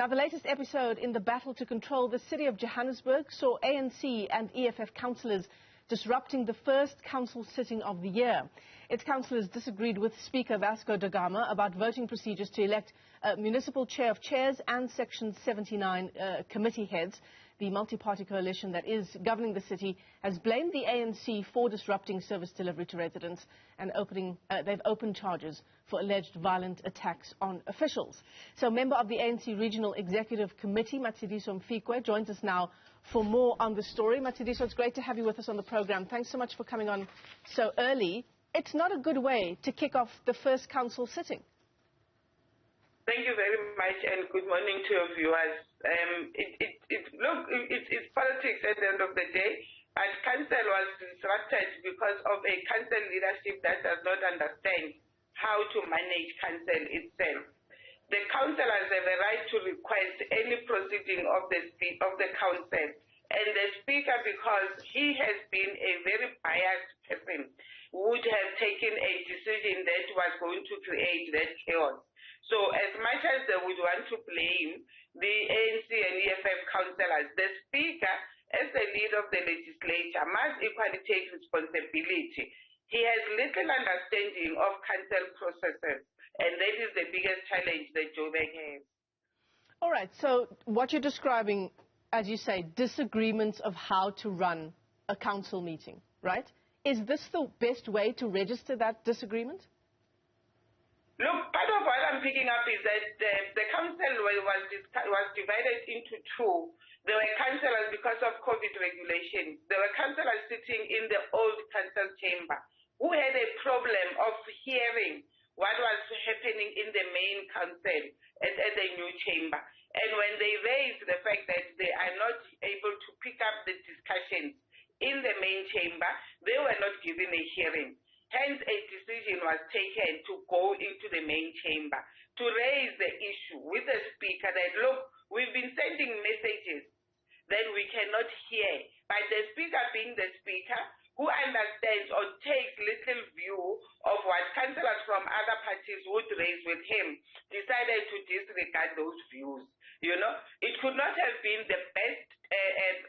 Now, the latest episode in the battle to control the city of Johannesburg saw ANC and EFF councillors disrupting the first council sitting of the year. Its councillors disagreed with Speaker Vasco da Gama about voting procedures to elect municipal chair of chairs and Section 79 committee heads. The Multiparty coalition that is governing the city has blamed the ANC for disrupting service delivery to residents and they've opened charges for alleged violent attacks on officials. So member of the ANC Regional Executive Committee, Matshidiso Mfikoe, joins us now for more on the story. Matshidiso, it's great to have you with us on the program. Thanks so much for coming on so early. It's not a good way to kick off the first council sitting. Thank you very much, and good morning to your viewers. It's politics at the end of the day, but council was disrupted because of a council leadership that does not understand how to manage council itself. The councillors have a right to request any proceeding of the council, and the speaker, because he has been a very biased person, would have taken a decision that was going to create that chaos. So as much as they would want to blame the ANC and EFF councillors, the speaker, as the leader of the legislature, must equally take responsibility. He has little understanding of council processes, and that is the biggest challenge that Joburg has. All right, so what you're describing, as you say, disagreements of how to run a council meeting, right? Is this the best way to register that disagreement? Look, part of what I'm picking up is that the council was divided into two. There were councillors because of COVID regulations. There were councillors sitting in the old council chamber who had a problem of hearing what was happening in the main council at the new chamber. And when they raised the fact that they are not able to pick up the discussions in the main chamber, they were not given a hearing. Hence, a decision was taken to go into the main chamber to raise the issue with the speaker that, look, we've been sending messages that we cannot hear. But the speaker, being the speaker, who understands or takes little view of what councillors from other parties would raise with him, decided to disregard those views. You know, it could not have been the best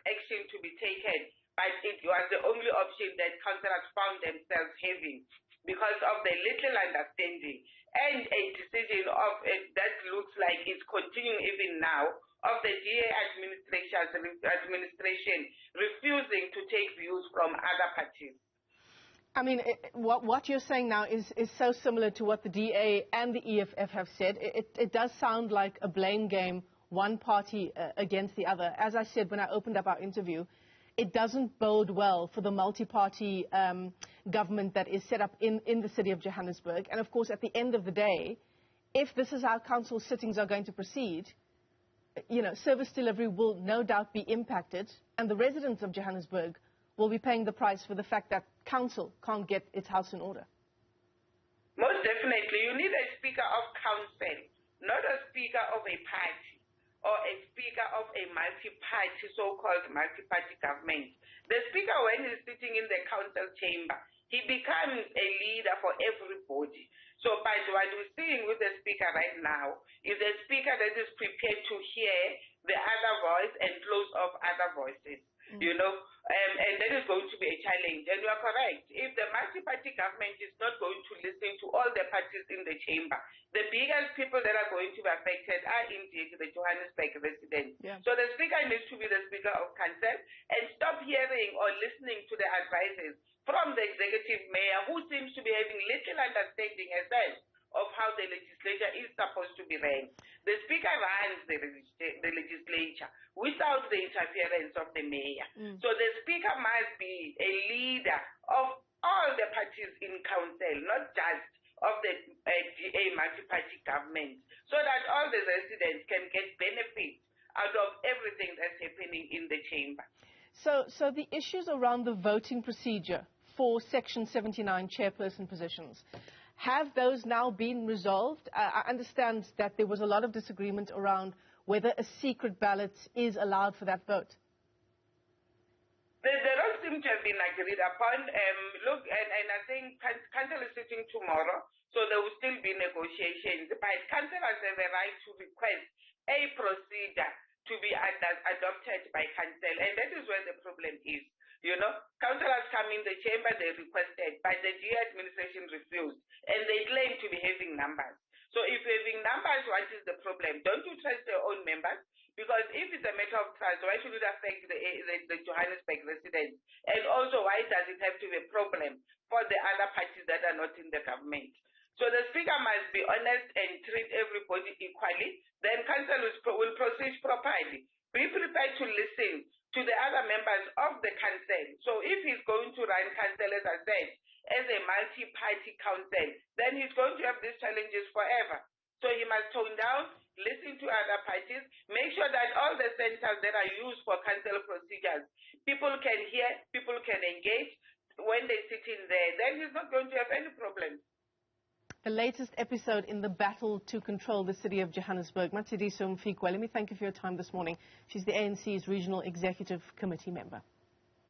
action to be taken, but it was the only option that councillors found themselves having because of the little understanding and a decision of that looks like it's continuing even now of the DA administration refusing to take views from other parties. I mean, what you're saying now is so similar to what the DA and the EFF have said. It does sound like a blame game, one party against the other. As I said when I opened up our interview, it doesn't bode well for the multi-party government that is set up in the city of Johannesburg. And of course, at the end of the day, if this is how council sittings are going to proceed, you know, service delivery will no doubt be impacted, and the residents of Johannesburg will be paying the price for the fact that council can't get its house in order. Most definitely. You need a speaker of council, not a speaker of a party or a speaker of a multi-party, so-called multi-party government. The speaker, when he's sitting in the council chamber, he becomes a leader for everybody. So, but what we're seeing with the speaker right now is a speaker that is prepared to hear the other voice and close off other voices, you know, and that is going to be a challenge. And you are correct. If the multi-party government is not going to listen to all the parties in the chamber, the biggest people that are going to be affected are indeed the Johannesburg residents. Yeah. So the speaker needs to be the speaker of council and stop hearing or listening to the advices from the executive mayor, who seems to be having little understanding as well of how the legislature is supposed to be ran. The speaker runs the legislature without the interference of the mayor. So the speaker must be a leader of all the parties in council, not just of the DA multi-party government, so that all the residents can get benefit out of everything that's happening in the chamber. So the issues around the voting procedure for Section 79 chairperson positions, have those now been resolved? I understand that there was a lot of disagreement around whether a secret ballot is allowed for that vote. They don't seem to have been agreed upon. Look, and I think council is sitting tomorrow, so there will still be negotiations. But councillors have a right to request a procedure to be adopted by council, and that is where the problem is. You know, councillors come in the chamber, they requested, but the GA administration refused, and they claim to be having numbers. So if you're having numbers, what is the problem? Don't you trust your own members? Because if it's a matter of trust, why should it affect the Johannesburg residents? And also, why does it have to be a problem for the other parties that are not in the government? So the Speaker must be honest and treat everybody equally. Then council will proceed properly. Be prepared to listen to the other members of the council. So if he's going to run council, as I said, as a multi-party council, then he's going to have these challenges forever. So he must tone down, listen to other parties, make sure that all the centers that are used for council procedures, people can hear, people can engage. When they sit in there, then he's not going to have any problem. The latest episode in the battle to control the city of Johannesburg. Matshidiso Mfikoe, let me thank you for your time this morning. She's the ANC's Regional Executive Committee member.